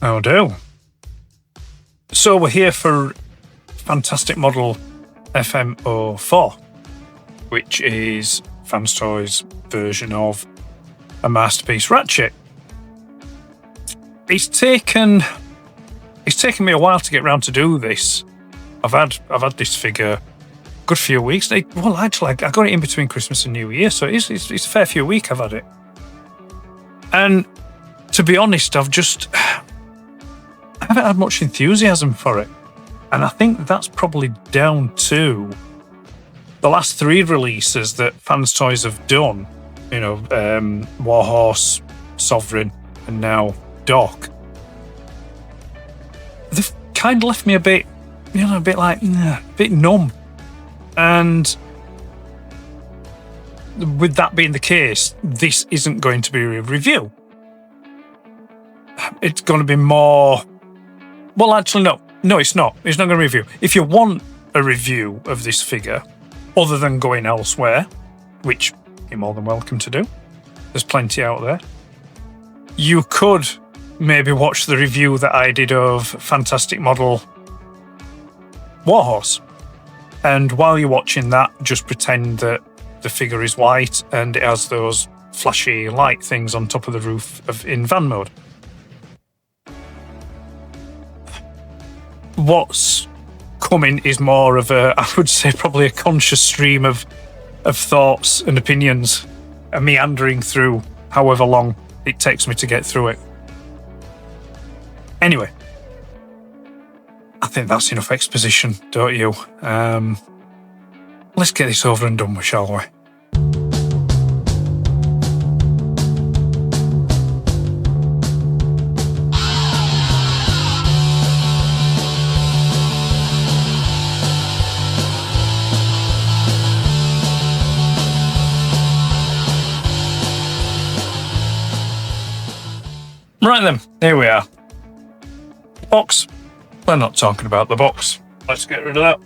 Oh, do. So we're here for fantastic model FM-04, which is Fans Toys' version of a masterpiece Ratchet. It's taken me a while to get round to do this. I've had this figure a good few weeks. Well, actually, I got it in between Christmas and New Year, so it's a fair few weeks I've had it. And to be honest, I haven't had much enthusiasm for it. And I think that's probably down to the last 3 releases that Fans Toys have done. Warhorse, Sovereign, and now Doc. They've kind of left me a bit numb. And with that being the case, this isn't going to be a review. It's going to be more... Well, actually, no, it's not. It's not going to be a review. If you want a review of this figure, other than going elsewhere, which you're more than welcome to do, there's plenty out there, you could maybe watch the review that I did of Fantastic Model Warhorse. And while you're watching that, just pretend that the figure is white and it has those flashy light things on top of the roof in van mode. What's coming is more of I would say probably a conscious stream of thoughts and opinions, and meandering through however long it takes me to get through it. Anyway, I think that's enough exposition, don't you? Let's get this over and done with, shall we? Right then, here we are. Box. We're not talking about the box. Let's get rid of that.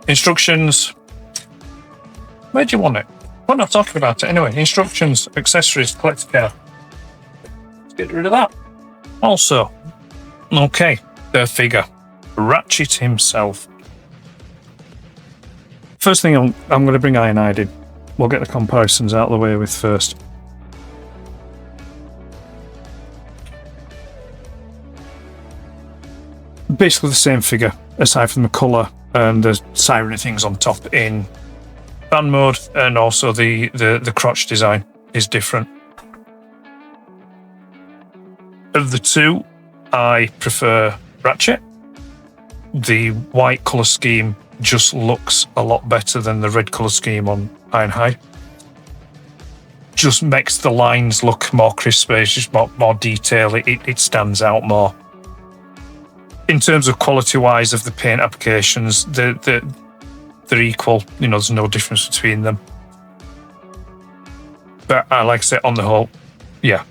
Instructions. Where do you want it? We're not talking about it anyway. Instructions, accessories, collector care. Let's get rid of that. Also, okay, the figure. Ratchet himself. First thing I'm going to bring Ironhide in. We'll get the comparisons out of the way with first. Basically the same figure, aside from the colour and the siren things on top in van mode, and also the crotch design is different. Of the two, I prefer Ratchet. The white colour scheme just looks a lot better than the red colour scheme on Ironhide. Just makes the lines look more crisp, it's just more detail, it stands out more. In terms of quality-wise of the paint applications, they're equal, there's no difference between them. But like I say, on the whole, yeah,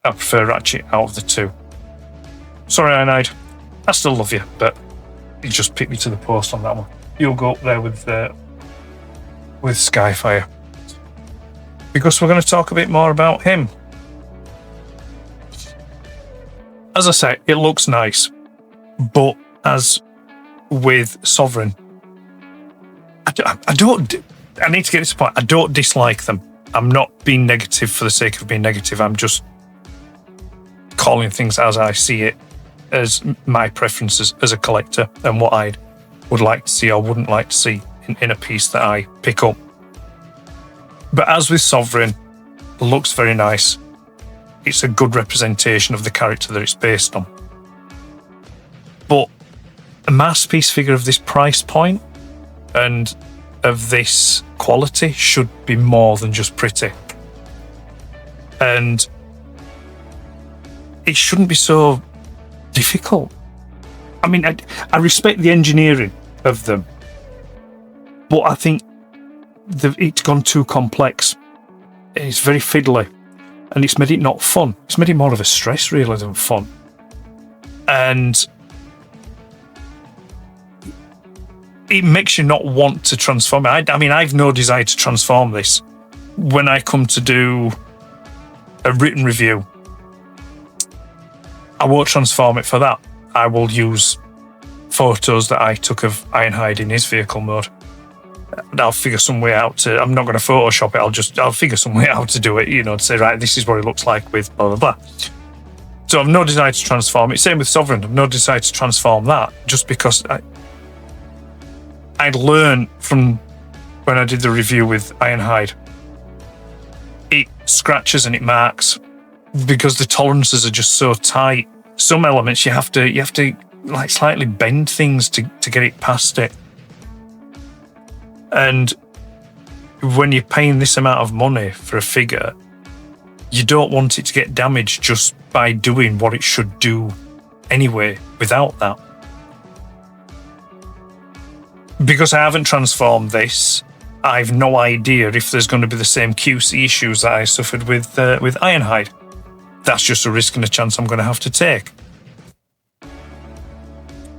I prefer Ratchet out of the two. Sorry, Ironhide, I still love you, but you just picked me to the post on that one. You'll go up there with Skyfire, because we're going to talk a bit more about him. As I say, it looks nice, but as with Sovereign, I need to get this point. I don't dislike them. I'm not being negative for the sake of being negative. I'm just calling things as I see it, as my preferences as a collector and what I would like to see or wouldn't like to see in a piece that I pick up. But as with Sovereign, it looks very nice. It's a good representation of the character that it's based on. But a masterpiece figure of this price point and of this quality should be more than just pretty. And it shouldn't be so difficult. I mean, I respect the engineering of them, but I think it's gone too complex. It's very fiddly, and it's made it not fun. It's made it more of a stress, really, than fun. And it makes you not want to transform it. I mean, I've no desire to transform this. When I come to do a written review, I won't transform it for that. I will use photos that I took of Ironhide in his vehicle mode. And I'll figure some way out to, I'm not going to Photoshop it, I'll figure some way out to do it, to say, right, this is what it looks like with blah, blah, blah. So I've no desire to transform it. Same with Sovereign. I've no desire to transform that just because I'd learned from when I did the review with Ironhide. It scratches and it marks because the tolerances are just so tight. Some elements you have to like slightly bend things to get it past it. And when you're paying this amount of money for a figure, you don't want it to get damaged just by doing what it should do anyway without that. Because I haven't transformed this, I've no idea if there's going to be the same QC issues that I suffered with Ironhide. That's just a risk and a chance I'm going to have to take.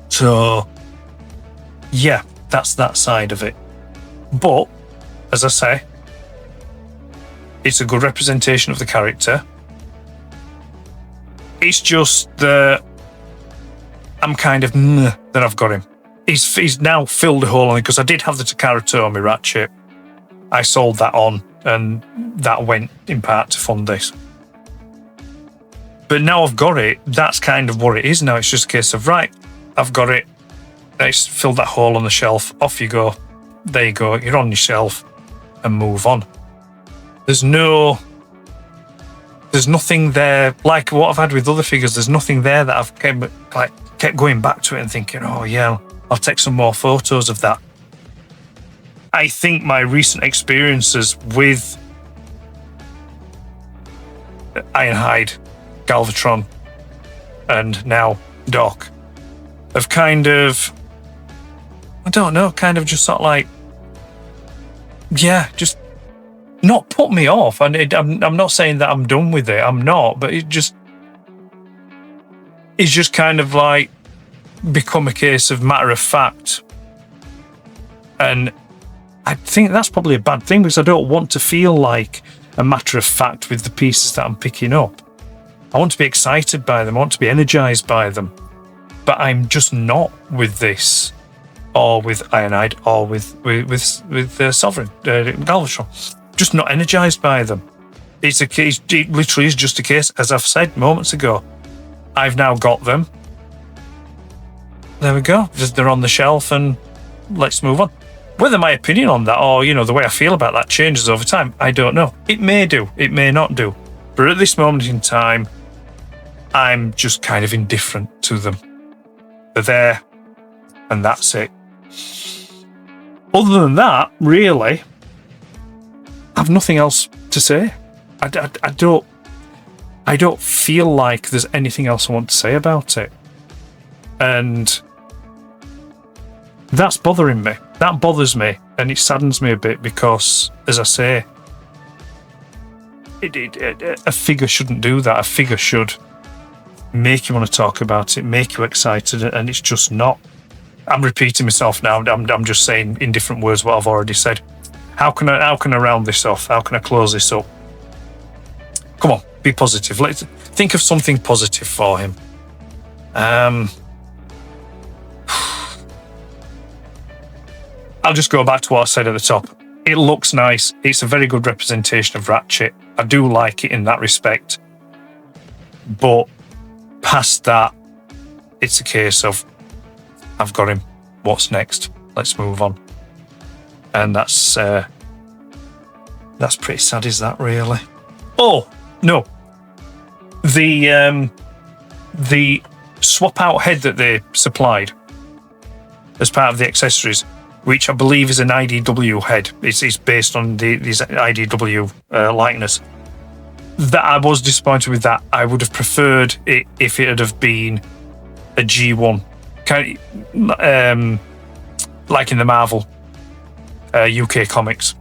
So, yeah, that's that side of it. But, as I say, it's a good representation of the character. It's just that I'm kind of that I've got him. He's now filled a hole on it because I did have the Takara Tomy Ratchet. I sold that on, and that went in part to fund this. But now I've got it, that's kind of what it is now. It's just a case of, right, I've got it. It's filled that hole on the shelf. Off you go. There you go. You're on your shelf and move on. There's nothing there like what I've had with other figures. There's nothing there that I've kept going back to it and thinking, oh yeah, I'll take some more photos of that. I think my recent experiences with Ironhide, Galvatron, and now Doc have kind of, I don't know, kind of just sort of like, yeah, just not put me off. And I'm not saying that I'm done with it. I'm not, but it's just kind of like become a case of matter of fact. And I think that's probably a bad thing because I don't want to feel like a matter of fact with the pieces that I'm picking up. I want to be excited by them. I want to be energized by them. But I'm just not with this, or with Ironhide, or with Sovereign, Galvatron. Just not energized by them. It literally is just a case, as I've said moments ago. I've now got them. There we go. They're on the shelf, and let's move on. Whether my opinion on that, or the way I feel about that changes over time, I don't know. It may do. It may not do. But at this moment in time, I'm just kind of indifferent to them. They're there, and that's it. Other than that, really, I have nothing else to say. I don't feel like there's anything else I want to say about it. And that's bothering me. That bothers me, and it saddens me a bit because, as I say, a figure shouldn't do that. A figure should make you want to talk about it, make you excited, and it's just not. I'm repeating myself now. I'm just saying in different words what I've already said. How can I round this off? How can I close this up? Come on, be positive. Let's think of something positive for him. I'll just go back to what I said at the top. It looks nice. It's a very good representation of Ratchet. I do like it in that respect. But past that, it's a case of, I've got him. What's next? Let's move on. And that's pretty sad, is that really? Oh, no. The swap out head that they supplied as part of the accessories, which I believe is an IDW head. It's based on these IDW likeness. That I was disappointed with that. I would have preferred it if it had have been a G1, kind of, like in the Marvel UK comics.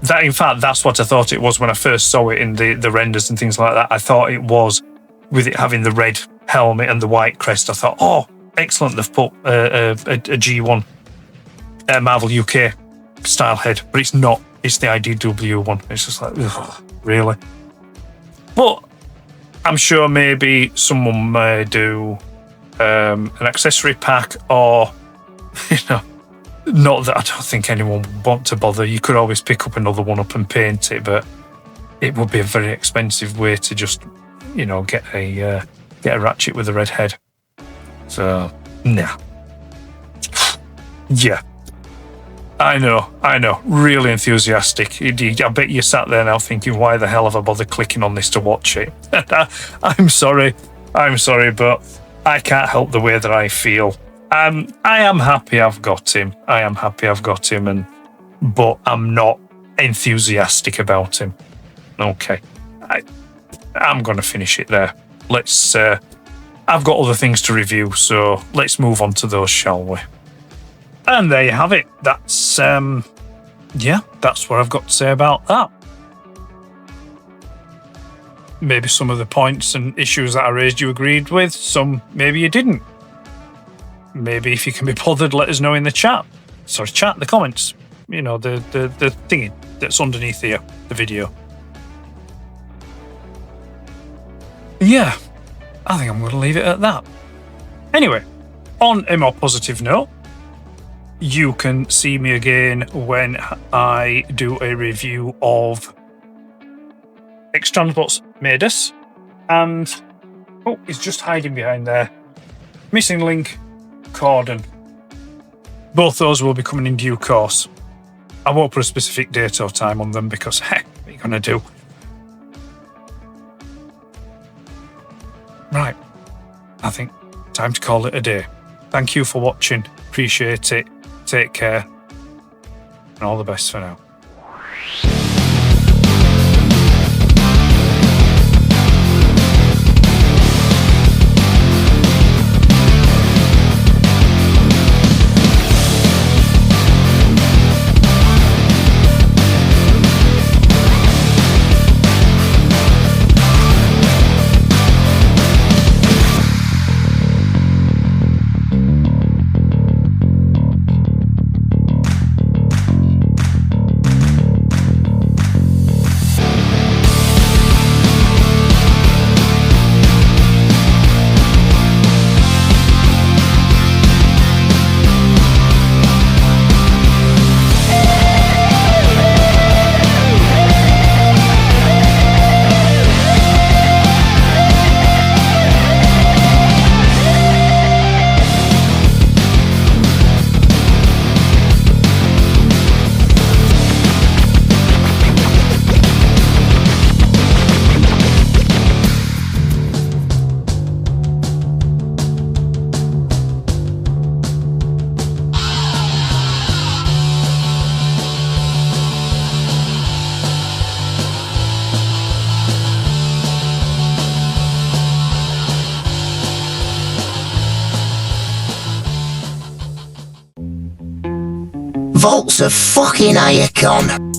That, in fact, that's what I thought it was when I first saw it in the renders and things like that. I thought it was, with it having the red helmet and the white crest. I thought, oh, excellent, they've put a G1 Marvel UK style head, but it's not. It's the IDW one. It's just like, ugh, really. But I'm sure maybe someone may do an accessory pack, or, not that I don't think anyone would want to bother. You could always pick up another one up and paint it, but it would be a very expensive way to just, get a ratchet with a red head. So, nah. Yeah. I know. Really enthusiastic. I bet you sat there now thinking, why the hell have I bothered clicking on this to watch it? I'm sorry, but I can't help the way that I feel. I am happy I've got him. But I'm not enthusiastic about him. Okay. I'm going to finish it there. I've got other things to review, so let's move on to those, shall we? And there you have it. That's what I've got to say about that. Maybe some of the points and issues that I raised you agreed with, some maybe you didn't. Maybe if you can be bothered, let us know in the chat. The comments. The thingy that's underneath here, the video. Yeah, I think I'm going to leave it at that. Anyway, on a more positive note, you can see me again when I do a review of X-Transport's Maidus, and he's just hiding behind there. Missing Link, Corden. Both those will be coming in due course. I won't put a specific date or time on them because, what are you going to do? Right, I think time to call it a day. Thank you for watching. Appreciate it. Take care, and all the best for now. Volt's a fucking icon.